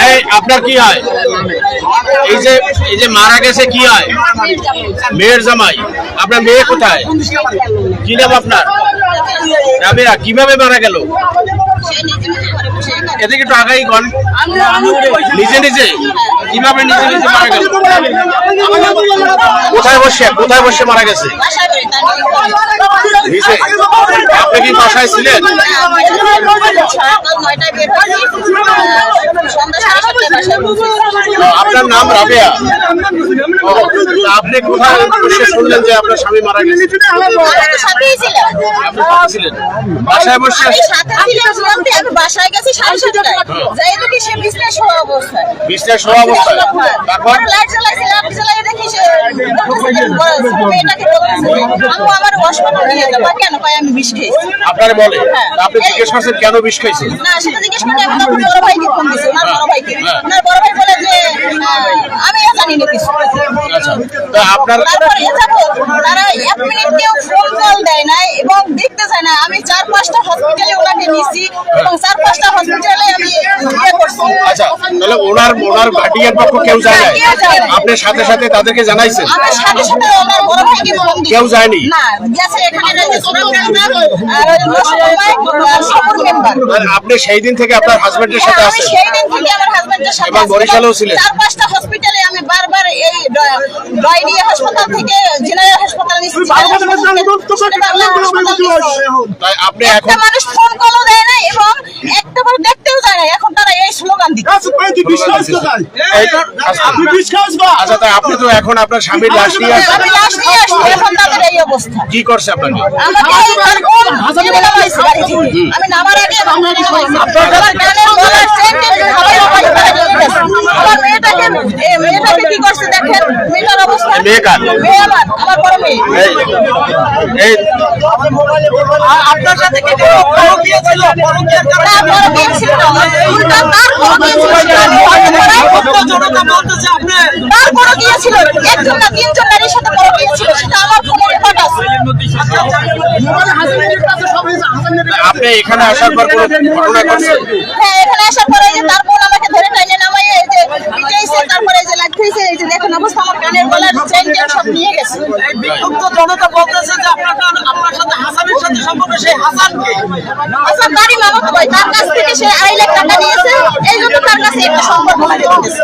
এই আপনার কি হয়? এই যে মারা গেছে কি হয়? মেয়ের জামাই। আপনার মেয়ে কোথায়? কি নাম আপনার? রাবেয়া। কিভাবে মারা গেল? এদিকে একটু আগাই কন। নিজে নিজে কিভাবে নিজে নিজে মারা গেল? কোথায় বসে মারা গেছে? নিচে। আপনি কি বাসায় ছিলেন? আপনার নাম রাবেয়া। আপনি কোথায় বসে শুনলেন যে আপনার স্বামী মারা গেছে? বাসায় বসে বাসায় গেছি 7:30টায়। যাই দেখি সে বিছনায় শোয়া অবস্থায়। তারপর লাইট জ্বালাই দেখি সে মেয়েটাকে আমার হাসপাতালে নিয়ে যাবো। কেন কয় আমি বিষ খেয়েছি। আপনারে বলে? আপনি জিজ্ঞেস করছেন কেন বিষ খাইছেন? না সেটা জিজ্ঞেস করে আমি তখন বড় ভাইকে ফোন দিছি। ওনার বড় ভাইকে। ওনার বড় ভাই বলে যে আমি জানি না কিছু। আচ্ছা, তো আপনার তারপরে যাবো তারা 1 মিনিট কেউ ফোন কল দেয় না এবং দেখতে চায় না। আমি 4-5টা হসপিটালে ওনাকে নিয়েছি এবং 4-5টা হসপিটালে আমি ইয়ে করছি। আচ্ছা, তাহলে ওনার গার্ডিয়ান পক্ষ কেউ যায় না? আপনি সাথে সাথে তাদেরকে জানাইছেন? আমার সাথে সাথে ওনার বড় ভাইকে ফোন দিছি। কেউ যায়নি? না, গেছে এখানে রয়েছে ছোট মেম্বার আর সফর মেম্বার। আর আপনি সেই দিন থেকে আপনার হাজবেন্ডের সাথে আমি আছেন? সেই দিন থেকে আমার হাজবেন্ডের সাথে এবং বরিশালেও ছিলেন? 4-5টা হসপিটালে আমি বারবার এই ডায়রিয়া হাসপাতাল থেকে জেনারেল হাসপাতালে নিয়েছি। তাই আপনি এখন একটা মানুষ ফোন কলও দেয় না এবং একটাবার দেখতেও যায় না। এখন তারা এই স্লোগান দিচ্ছে। আচ্ছা, তাই আপনি তো এখন আপনার স্বামীর লাশ নিয়ে আসছেন। আমি লাশ নিয়ে আসছি, এখন তাদের এই অবস্থা। কি করছে আপনাকে? আমাকে এই তারপর টেনে নামাইছে বাড়ি থেকে। আমি নামার আগে আমাকে টেনে নামাইছে। আমার কানের গলার চেন টেনে খাবার খাবার তারা নিয়ে গেছে। আমার মেয়েটাকে কি করছে দেখেন, মেয়েটার অবস্থা। মেয়ে কার? মেয়ে আমার বড় মেয়ে। এই আপনার সাথে কি বড় বিয়ে ছিল? বড় বিয়ে ছিল না, উল্টা তার বড় বিয়ে ছিল। তার বড় বিয়ে ছিল, একজন না 3জন নারীর সাথে বড় বিয়ে ছিল। সেটা আমার ফোনে রেকর্ড আছে। আপনি এখানে আসার পর কোনো ঘটনা ঘটছে? হ্যাঁ, এখানে আসার পরে যে তার বোন আমাকে ধরে টাইনে নামাইয়ে এই যে পিটাইছে, তারপরে এই যে লাঠিয়েছে, এই যে দেখেন অবস্থা, আমার কানের গলার চেন টেন সব নিয়ে গেছে। বিক্ষুব্ধ জনতা বলতেছে যে আপনার সাথে হাসানের সাথে সম্পর্ক। সেই হাসান কে? হাসান বাড়ি মামাতো ভাই, তার কাছ থেকে সে 2.5 লাখ টাকা নিয়েছে। এই জন্য তার কাছে একটা সম্পর্ক হয়ে গেছে।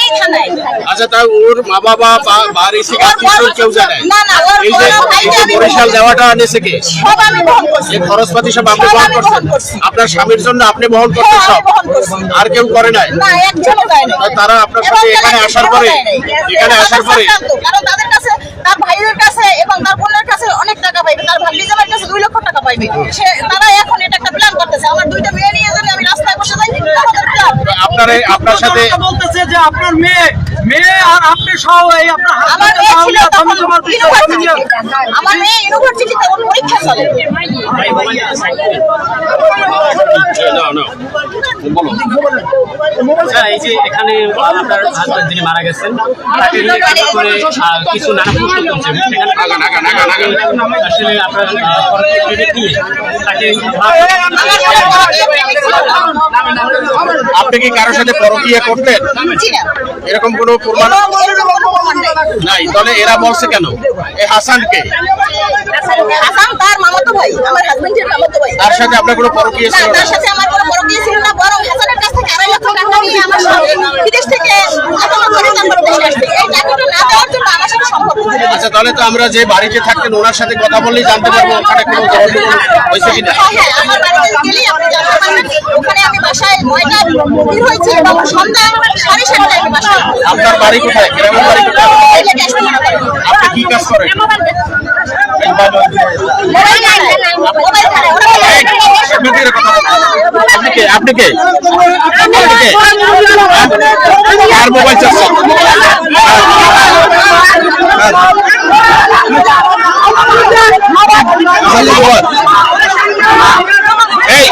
এই থানায়। আচ্ছা, তাই ওর মা বাবা বাড়ি থেকে আত্মীয় কেউ যায় না, না, ওর এই যে ভাইকে আমি বরিশাল যাওয়াটা আনেছে কে? সব আমি বহন করছি। এই খরচপাতি সব আপনি সব বহন আমি করছেন? বহন করছি। আপনার স্বামীর জন্য আপনি বহন করছেন হ্যাঁ, সব? আমি বহন করছি। আর কেউ করে নাই? না, একজনও দেয় না। তাই তারা আপনার সাথে এখানে আসার পরে কারণ তাদের কাছে, তার ভাইয়ের কাছে এবং তার বোনের কাছে অনেক টাকা পাইবে। তার ভাগ্নি জামাইয়ের কাছে 2 লক্ষ টাকা পাইবে। তারা এখন এটা একটা প্ল্যান করতেছে। আমার 2টা মেয়ে নিয়ে যদি আমি রাস্তায় বসে যাই, তাদের প্ল্যান। আপনার সাথে বলতেছে যে আপনার মেয়ে আর আপনি সহ এই আপনার আমার মেয়ে ছিল তখন ইউনিভার্সিটিতে। আমার মেয়ে ইউনিভার্সিটিতে ওর পরীক্ষা চলে। এই যে এখানে আপনার হাজবেন্ড যিনি মারা গেছেন তাকে করে কিছু নানা প্রশ্ন করছে। আসলে আপনার তাকে আপনি কি কারোর সাথে পরকীয়া করতেন? এরকম কোনো প্রমাণ নাই? তাহলে এরা বলছে কেন? এই হাসানকে? হাসান তার মামাতো ভাই, আমার হাজবেন্ডের মামাতো ভাই। তার সাথে আপনার কোনো পরকীয়া না, ছিল না? তার সাথে আমার কোনো পরকীয়া ছিল না। বরং হাসানের কাছ থেকে 2.5 লক্ষ টাকা নিয়ে আমার সাথে বিদেশ থেকে আদালত করে তারপর দেশে আসছে। এই টাকাটা না দেওয়ার জন্য আমার সাথে সম্পর্ক ছিল। আচ্ছা, তাহলে তো আমরা যে বাড়িতে থাকতেন ওনার সাথে কথা বললেই জানতে পারবো ওখানে কোনো গন্ডগোল হয়েছে কিনা। হ্যাঁ, আমার বাড়িতে গেলেই আপনি জানতে পারবেন। ওখানে আমি বাসায় 9টা বের হয়েছি এবং সন্ধ্যা 7:30টায় আমি বাসায়। আপনার বাড়ি কোথায়? গ্রামের বাড়ি কোথায়? এই যে ক্যাশ টাকা করেন। আপনি কি কাজ করেন? মোবাইল নাই, মোবাইল ছাড়া ওরা আপনি কে কথা বলছেন? আপনি কে? আর মোবাইল চাচ্ছেন? এই